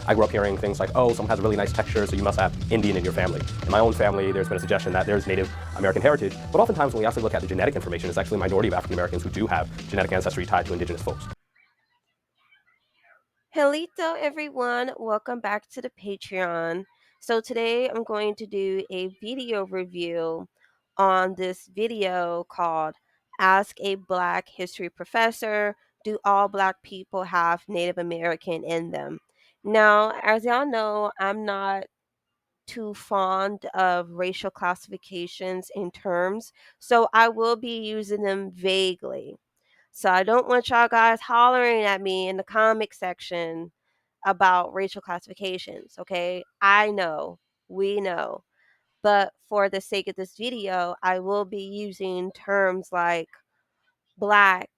I grew up hearing things like, oh, someone has a really nice texture, so you must have Indian in your family. In my own family, there's been a suggestion that there's Native American heritage, but oftentimes when we actually look at the genetic information, it's actually a minority of African Americans who do have genetic ancestry tied to Indigenous folks. Hello, everyone. Welcome back to the Patreon. So today I'm going to do a video review on this video called Ask a Black History Professor, Do All Black People Have Native American in Them? Now, as y'all know, I'm not too fond of racial classifications and terms, so I will be using them vaguely. So I don't want y'all guys hollering at me in the comic section about racial classifications, okay? I know, we know. But for the sake of this video, I will be using terms like black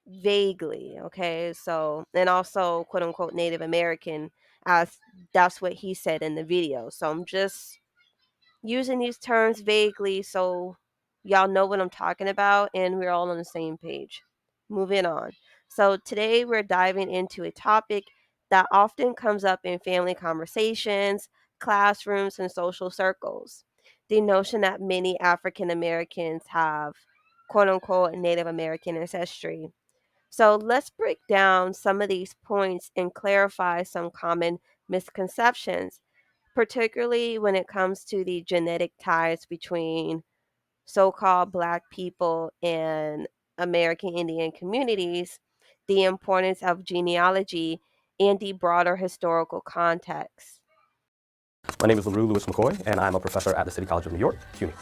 vaguely, okay? So, and also quote unquote Native American, as that's what he said in the video. So I'm just using these terms vaguely so y'all know what I'm talking about and we're all on the same page. Moving on. So today we're diving into a topic that often comes up in family conversations, classrooms, and social circles. The notion that many African Americans have quote unquote Native American ancestry. So let's break down some of these points and clarify some common misconceptions, particularly when it comes to the genetic ties between so called Black people and American Indian communities, the importance of genealogy, and the broader historical context. My name is LaRue Lewis McCoy, and I'm a professor at the City College of New York, CUNY.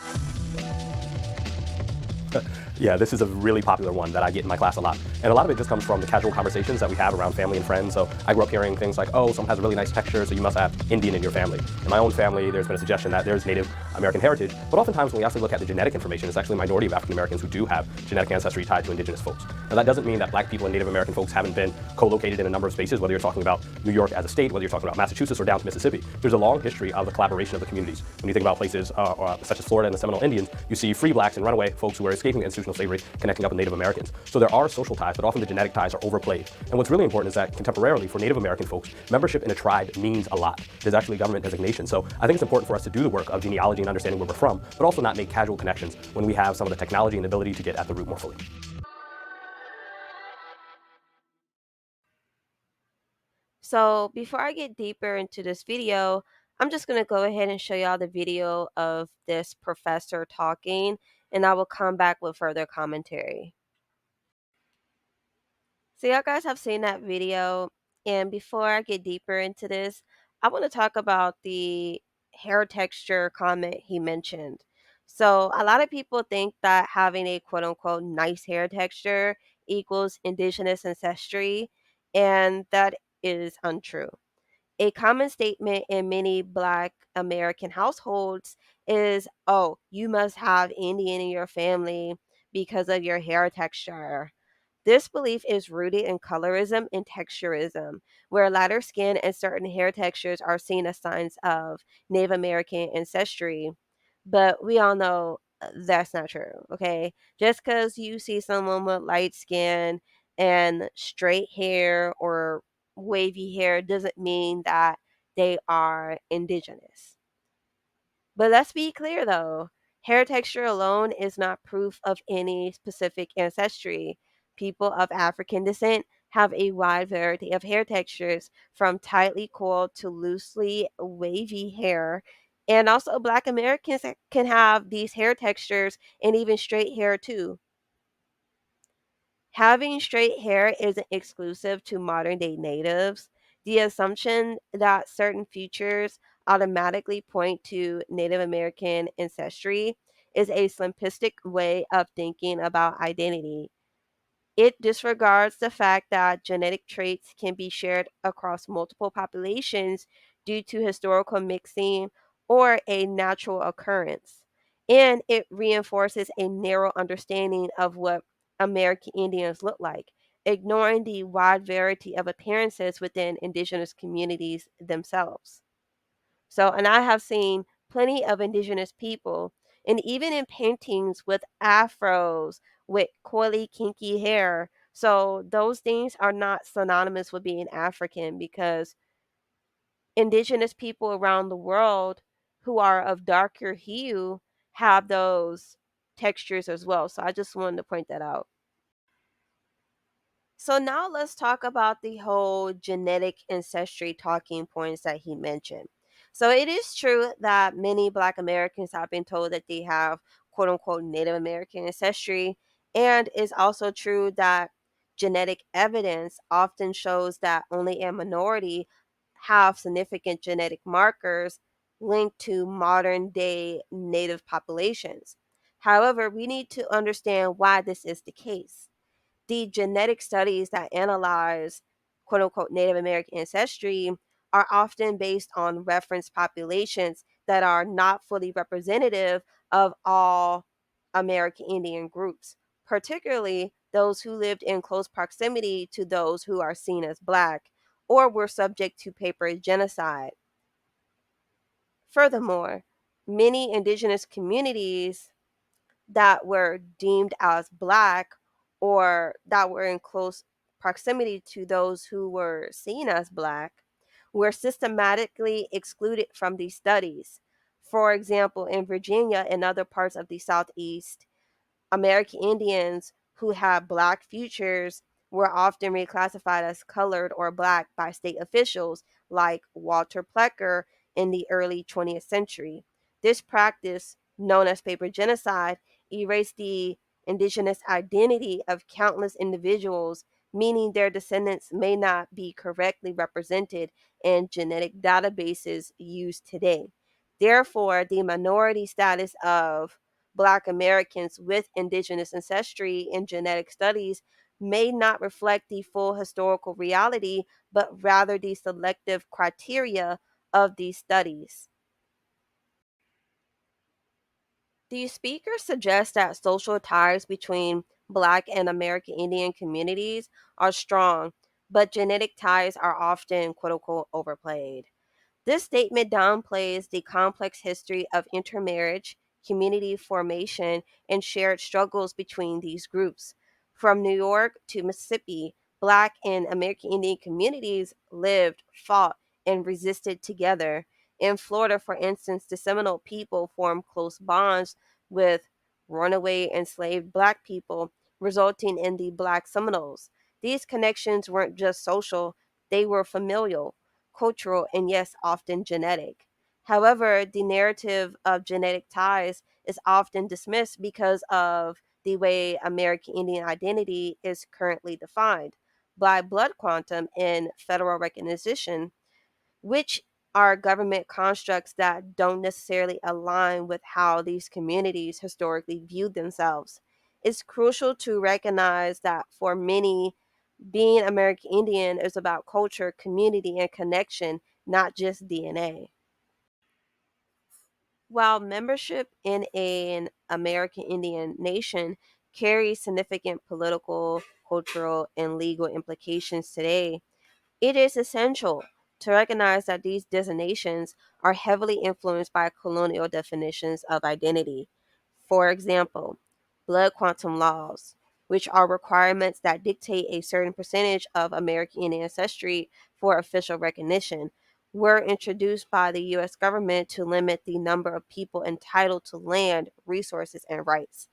Yeah, this is a really popular one that I get in my class a lot. And a lot of it just comes from the casual conversations that we have around family and friends. So I grew up hearing things like, oh, someone has a really nice texture, so you must have Indian in your family. In my own family, there's been a suggestion that there's Native American heritage, but oftentimes when we actually look at the genetic information, it's actually a minority of African Americans who do have genetic ancestry tied to Indigenous folks. Now that doesn't mean that Black people and Native American folks haven't been co-located in a number of spaces, whether you're talking about New York as a state, whether you're talking about Massachusetts or down to Mississippi. There's a long history of the collaboration of the communities. When you think about places such as Florida and the Seminole Indians, you see free Blacks and runaway folks who are escaping institutional slavery connecting up with Native Americans. So there are social ties, but often the genetic ties are overplayed. And what's really important is that contemporarily for Native American folks, membership in a tribe means a lot. There's actually a government designation. So I think it's important for us to do the work of genealogy and understanding where we're from, but also not make casual connections when we have some of the technology and ability to get at the root more fully. So before I get deeper into this video, I'm just going to go ahead and show y'all the video of this professor talking, and I will come back with further commentary. So y'all guys have seen that video, and before I get deeper into this, I want to talk about the hair texture comment he mentioned. So a lot of people think that having a quote unquote nice hair texture equals indigenous ancestry, and that is untrue. A common statement in many Black American households is, oh, you must have Indian in your family because of your hair texture. This belief is rooted in colorism and texturism, where lighter skin and certain hair textures are seen as signs of Native American ancestry. But we all know that's not true, okay? Just because you see someone with light skin and straight hair or wavy hair doesn't mean that they are indigenous. But let's be clear though, hair texture alone is not proof of any specific ancestry. People of African descent have a wide variety of hair textures, from tightly coiled to loosely wavy hair. And also, Black Americans can have these hair textures and even straight hair too. Having straight hair isn't exclusive to modern day natives. The assumption that certain features automatically point to Native American ancestry is a simplistic way of thinking about identity. It disregards the fact that genetic traits can be shared across multiple populations due to historical mixing or a natural occurrence. And it reinforces a narrow understanding of what American Indians look like, ignoring the wide variety of appearances within indigenous communities themselves. So, and I have seen plenty of indigenous people, and even in paintings with afros, with coily, kinky hair. So those things are not synonymous with being African because indigenous people around the world who are of darker hue have those textures as well. So I just wanted to point that out. So now let's talk about the whole genetic ancestry talking points that he mentioned. So it is true that many Black Americans have been told that they have quote unquote Native American ancestry. And it's also true that genetic evidence often shows that only a minority have significant genetic markers linked to modern day Native populations. However, we need to understand why this is the case. The genetic studies that analyze quote unquote Native American ancestry are often based on reference populations that are not fully representative of all American Indian groups, particularly those who lived in close proximity to those who are seen as Black or were subject to paper genocide. Furthermore, many indigenous communities that were deemed as Black or that were in close proximity to those who were seen as Black were systematically excluded from these studies. For example, in Virginia and other parts of the Southeast, American Indians who had Black futures were often reclassified as colored or Black by state officials like Walter Plecker in the early 20th century. This practice, known as paper genocide, erased the indigenous identity of countless individuals, meaning their descendants may not be correctly represented in genetic databases used today. Therefore, the minority status of Black Americans with indigenous ancestry in genetic studies may not reflect the full historical reality, but rather the selective criteria of these studies. The speaker suggests that social ties between Black and American Indian communities are strong, but genetic ties are often quote unquote overplayed. This statement downplays the complex history of intermarriage, community formation, and shared struggles between these groups. From New York to Mississippi, Black and American Indian communities lived, fought, and resisted together. In Florida, for instance, the Seminole people formed close bonds with runaway enslaved Black people, resulting in the Black Seminoles. These connections weren't just social, they were familial, cultural, and yes, often genetic. However, the narrative of genetic ties is often dismissed because of the way American Indian identity is currently defined by blood quantum and federal recognition, which are government constructs that don't necessarily align with how these communities historically viewed themselves. It's crucial to recognize that for many, being American Indian is about culture, community, and connection, not just DNA. While membership in an American Indian nation carries significant political, cultural, and legal implications today, it is essential to recognize that these designations are heavily influenced by colonial definitions of identity. For example, blood quantum laws, which are requirements that dictate a certain percentage of American Indian ancestry for official recognition, were introduced by the U.S. government to limit the number of people entitled to land, resources, and rights.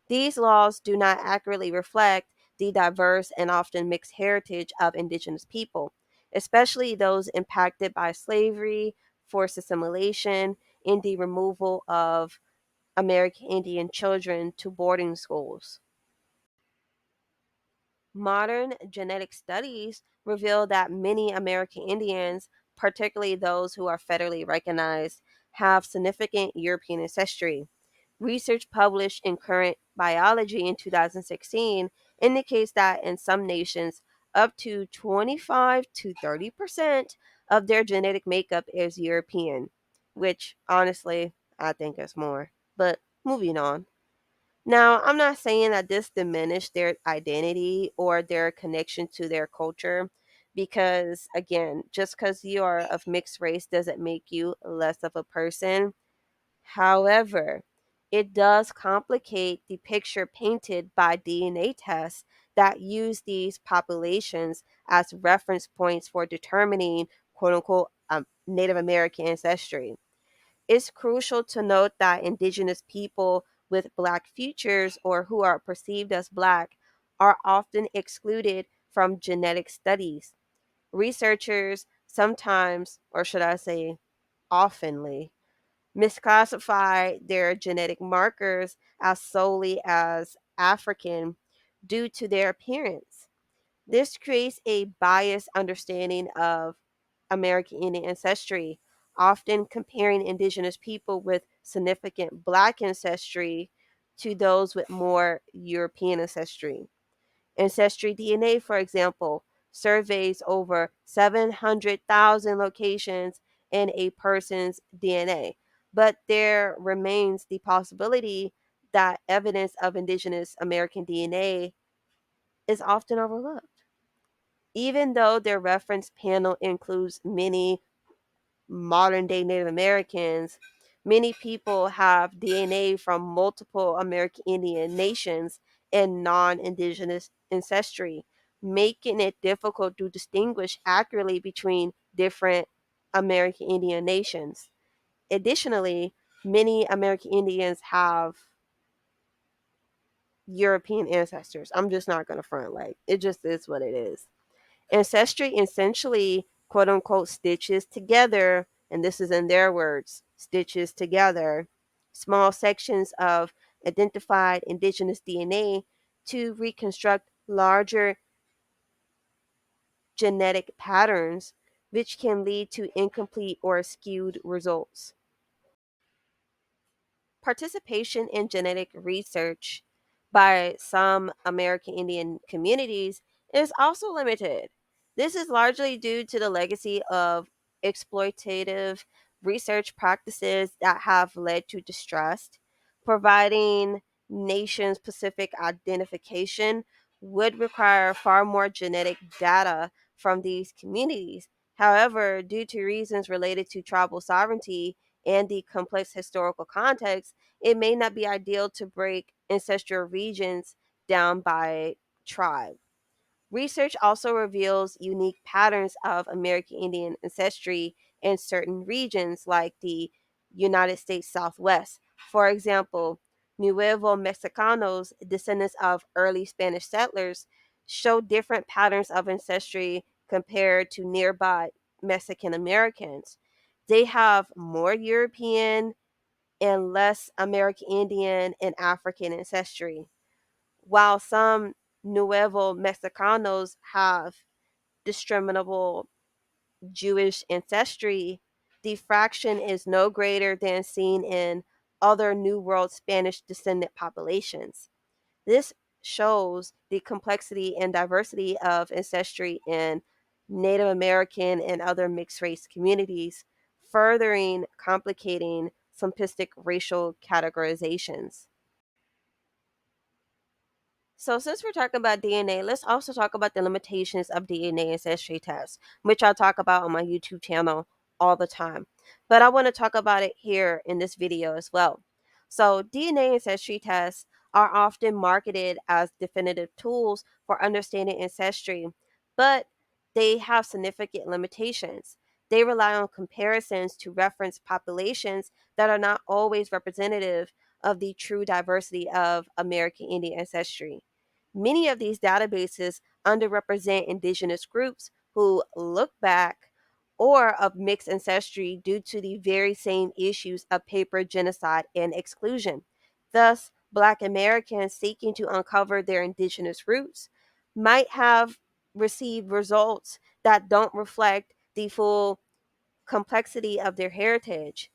These laws do not accurately reflect the diverse and often mixed heritage of indigenous people, especially those impacted by slavery, forced assimilation, and the removal of American Indian children to boarding schools. Modern genetic studies reveal that many American Indians, particularly those who are federally recognized, have significant European ancestry. Research published in Current Biology in 2016 indicates that in some nations, up to 25 to 30% of their genetic makeup is European, which honestly, I think is more. But moving on. Now, I'm not saying that this diminished their identity or their connection to their culture because, again, just because you are of mixed race doesn't make you less of a person. However, it does complicate the picture painted by DNA tests that use these populations as reference points for determining quote unquote Native American ancestry. It's crucial to note that Indigenous people with Black futures or who are perceived as Black are often excluded from genetic studies. Researchers sometimes, or should I say, oftenly, misclassify their genetic markers as solely as African due to their appearance. This creates a biased understanding of American Indian ancestry, often comparing Indigenous people with significant Black ancestry to those with more European ancestry. Ancestry DNA, for example, surveys over 700,000 locations in a person's DNA, but there remains the possibility that evidence of Indigenous American DNA is often overlooked. Even though their reference panel includes many modern day Native Americans, many people have DNA from multiple American Indian nations and non indigenous ancestry, making it difficult to distinguish accurately between different American Indian nations. Additionally, many American Indians have European ancestors. I'm just not going to front, like, it just is what it is. Ancestry essentially, quote unquote, stitches together, and this is in their words, stitches together small sections of identified indigenous DNA to reconstruct larger genetic patterns, which can lead to incomplete or skewed results. Participation in genetic research by some American Indian communities is also limited. This is largely due to the legacy of exploitative research practices that have led to distrust. Providing nation specific identification would require far more genetic data from these communities. However, due to reasons related to tribal sovereignty and the complex historical context, it may not be ideal to break ancestral regions down by tribe. Research also reveals unique patterns of American Indian ancestry in certain regions, like the United States Southwest. For example, Nuevo Mexicanos, descendants of early Spanish settlers, show different patterns of ancestry compared to nearby Mexican Americans. They have more European and less American Indian and African ancestry. While some Nuevo Mexicanos have discriminable Jewish ancestry, the fraction is no greater than seen in other New World Spanish descendant populations. This shows the complexity and diversity of ancestry in Native American and other mixed race communities, furthering complicating simplistic racial categorizations. So, since we're talking about DNA, let's also talk about the limitations of DNA ancestry tests, which I talk about on my YouTube channel all the time. But I want to talk about it here in this video as well. So, DNA ancestry tests are often marketed as definitive tools for understanding ancestry, but they have significant limitations. They rely on comparisons to reference populations that are not always representative of the true diversity of American Indian ancestry. Many of these databases underrepresent indigenous groups who look back or of mixed ancestry due to the very same issues of paper genocide and exclusion. Thus, Black Americans seeking to uncover their indigenous roots might have received results that don't reflect the full complexity of their heritage.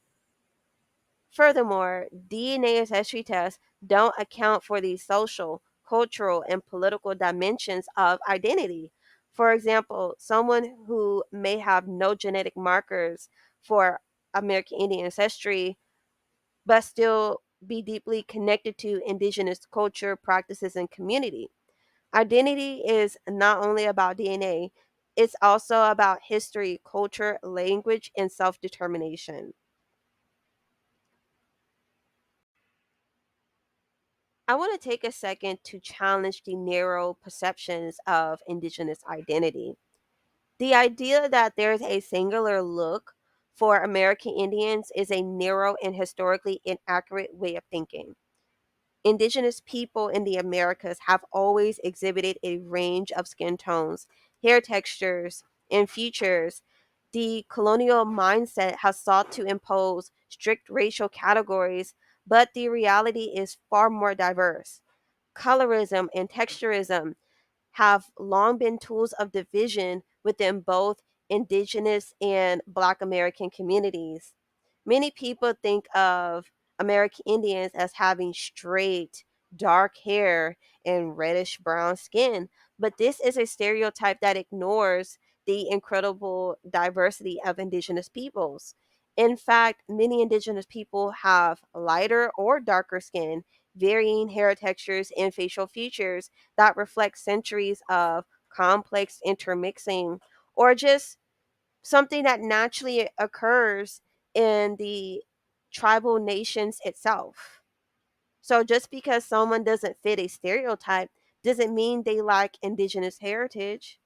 Furthermore, DNA ancestry tests don't account for the social, cultural, and political dimensions of identity. For example, someone who may have no genetic markers for American Indian ancestry, but still be deeply connected to indigenous culture, practices, and community. Identity is not only about DNA, it's also about history, culture, language, and self determination. I want to take a second to challenge the narrow perceptions of Indigenous identity. The idea that there's a singular look for American Indians is a narrow and historically inaccurate way of thinking. Indigenous people in the Americas have always exhibited a range of skin tones, hair textures, and features. The colonial mindset has sought to impose strict racial categories, but the reality is far more diverse. Colorism and texturism have long been tools of division within both indigenous and Black American communities. Many people think of American Indians as having straight, dark hair and reddish brown skin, but this is a stereotype that ignores the incredible diversity of indigenous peoples. In fact, many indigenous people have lighter or darker skin, varying hair textures, and facial features that reflect centuries of complex intermixing, or just something that naturally occurs in the tribal nations itself. So just because someone doesn't fit a stereotype doesn't mean they lack indigenous heritage.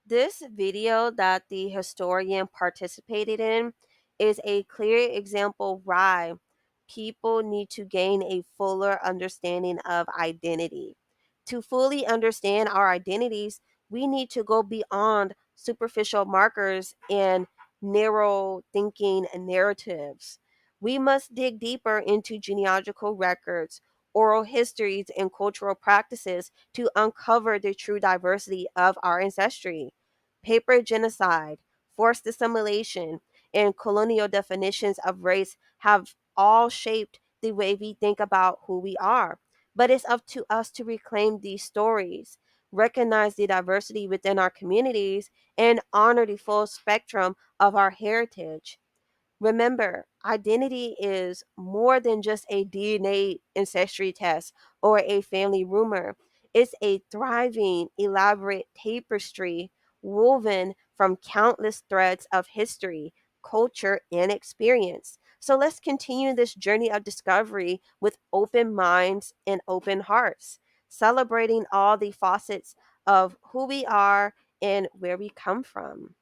This video that the historian participated in is a clear example why people need to gain a fuller understanding of identity. To fully understand our identities, we need to go beyond superficial markers and narrow thinking and narratives. We must dig deeper into genealogical records, oral histories, and cultural practices to uncover the true diversity of our ancestry. Paper genocide, forced assimilation, and colonial definitions of race have all shaped the way we think about who we are. But it's up to us to reclaim these stories, recognize the diversity within our communities, and honor the full spectrum of our heritage. Remember, identity is more than just a DNA ancestry test or a family rumor. It's a thriving, elaborate tapestry woven from countless threads of history, culture, and experience. So let's continue this journey of discovery with open minds and open hearts, celebrating all the facets of who we are and where we come from.